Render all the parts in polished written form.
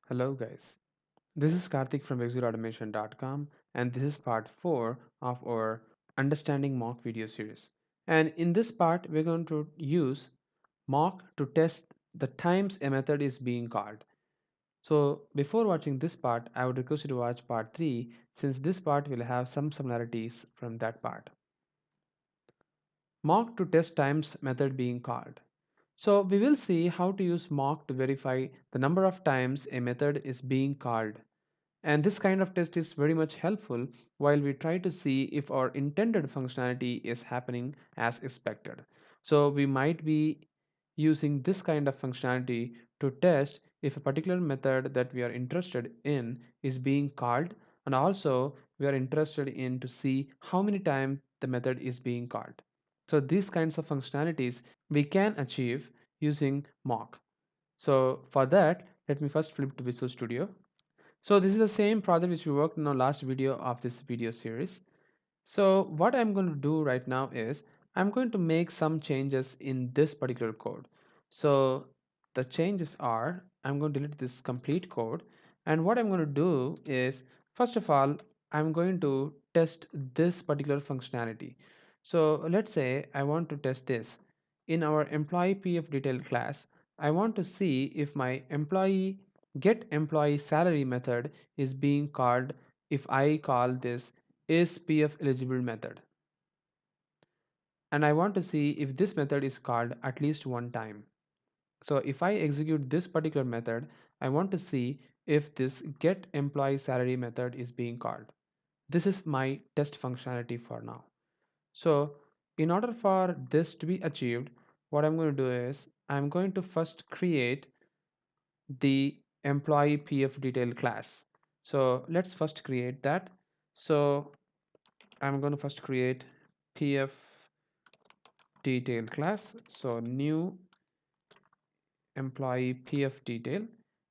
Hello guys, this is Karthik from ExecuteAutomation.com and this is part 4 of our Understanding Mock video series. And in this part, we're going to use mock to test the times a method is being called. So before watching this part, I would request you to watch part 3 since this part will have some similarities from that part. Mock to test times method being called. So we will see how to use mock to verify the number of times a method is being called. And this kind of test is very much helpful while we try to see if our intended functionality is happening as expected. So we might be using this kind of functionality to test if a particular method that we are interested in is being called, and also we are interested in to see how many times the method is being called. So these kinds of functionalities we can achieve using mock. So for that, let me first flip to Visual Studio. So this is the same project which we worked in our last video of this video series. So what I'm going to do right now is I'm going to make some changes in this particular code. So the changes are I'm going to delete this complete code, and what I'm going to do is first of all I'm going to test this particular functionality. So let's say I want to test this in our employee PF detail class. I want to see if my employee get employee salary method is being called if I call this is PF eligible method, and I want to see if this method is called at least one time. So if I execute this particular method, I want to see if this get employee salary method is being called. This is my test functionality for now. So in order for this to be achieved, what I'm going to do is I'm going to first create the employee PF detail class. So let's first create that. So I'm going to first create PF detail class. So new employee PF detail.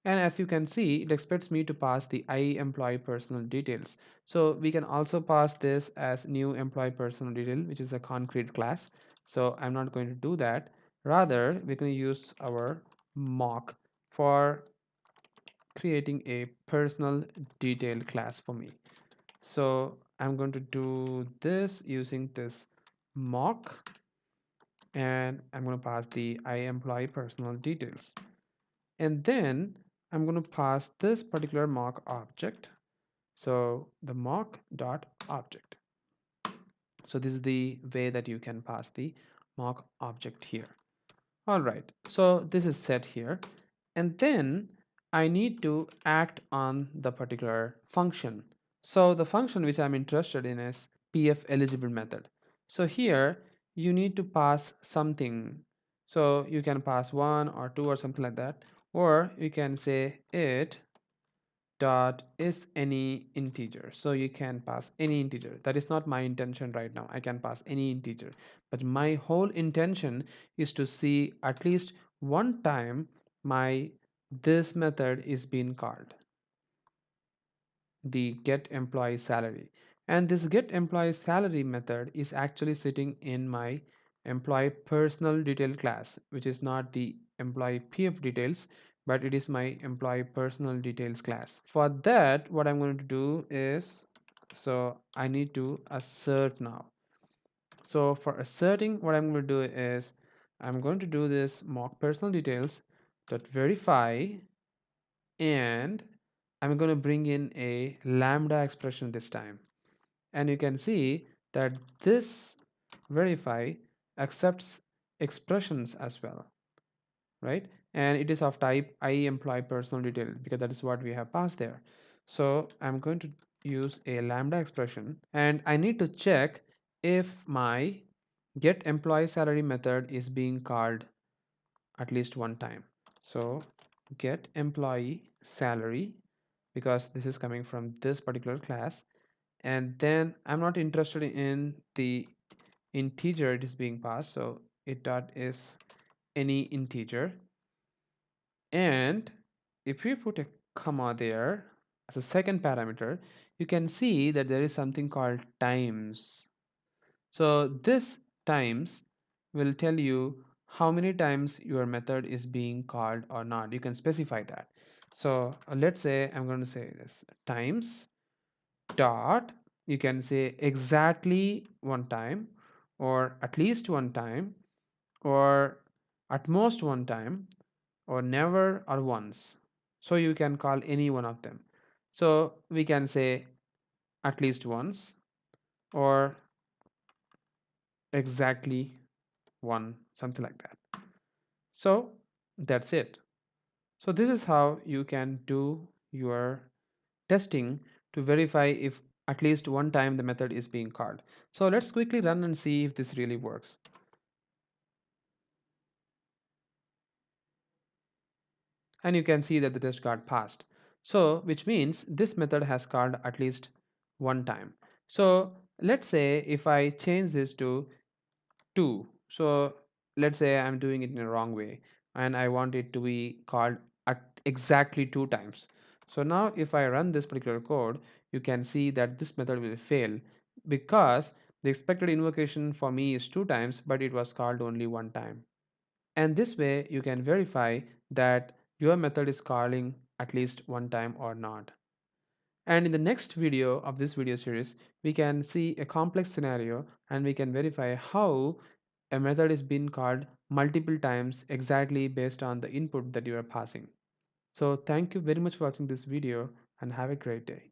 And as you can see, it expects me to pass the I employee personal details. So we can also pass this as new employee personal detail, which is a concrete class. So I'm not going to do that. Rather, we're going to use our mock for creating a personal detail class for me. So I'm going to do this using this mock, and I'm going to pass the I employee personal details. And then I'm going to pass this particular mock object. So the mock dot object. So this is the way that you can pass the mock object here. All right, so this is set here. And then I need to act on the particular function. So the function which I'm interested in is PF eligible method. So here you need to pass something. So you can pass one or two or something like that, or you can say it dot is any integer. So you can pass any integer. That is not my intention right now. I can pass any integer, but my whole intention is to see at least one time my this method is being called, the get employee salary. And this get employee salary method is actually sitting in my employee personal detail class, which is not the employee PF details, but it is my employee personal details class. For that, what I'm going to do is, so I need to assert now. So for asserting, what I'm going to do is I'm going to do this mock personal details dot verify, and I'm going to bring in a lambda expression this time. And you can see that this verify accepts expressions as well, right? And it is of type I employee personal detail because that is what we have passed there. So I'm going to use a lambda expression, and I need to check if my get employee salary method is being called at least one time. So get employee salary, because this is coming from this particular class, and then I'm not interested in the integer it is being passed, so it dot is any integer. And if we put a comma there as a second parameter, you can see that there is something called times. So this times will tell you how many times your method is being called or not. You can specify that. So let's say I'm going to say this times dot, you can say exactly one time, or at least one time, or at most one time, or never, or once. So you can call any one of them. So we can say at least once, or exactly one, something like that. So that's it. So this is how you can do your testing to verify if at least one time the method is being called. So let's quickly run and see if this really works. And you can see that the test got passed. So which means this method has called at least one time. So let's say if I change this to 2. So let's say I'm doing it in a wrong way and I want it to be called at exactly 2 times. So now if I run this particular code, you can see that this method will fail because the expected invocation for me is 2 times, but it was called only one time. And this way you can verify that your method is calling at least one time or not. And in the next video of this video series, we can see a complex scenario and we can verify how a method is being called multiple times exactly based on the input that you are passing. So thank you very much for watching this video and have a great day.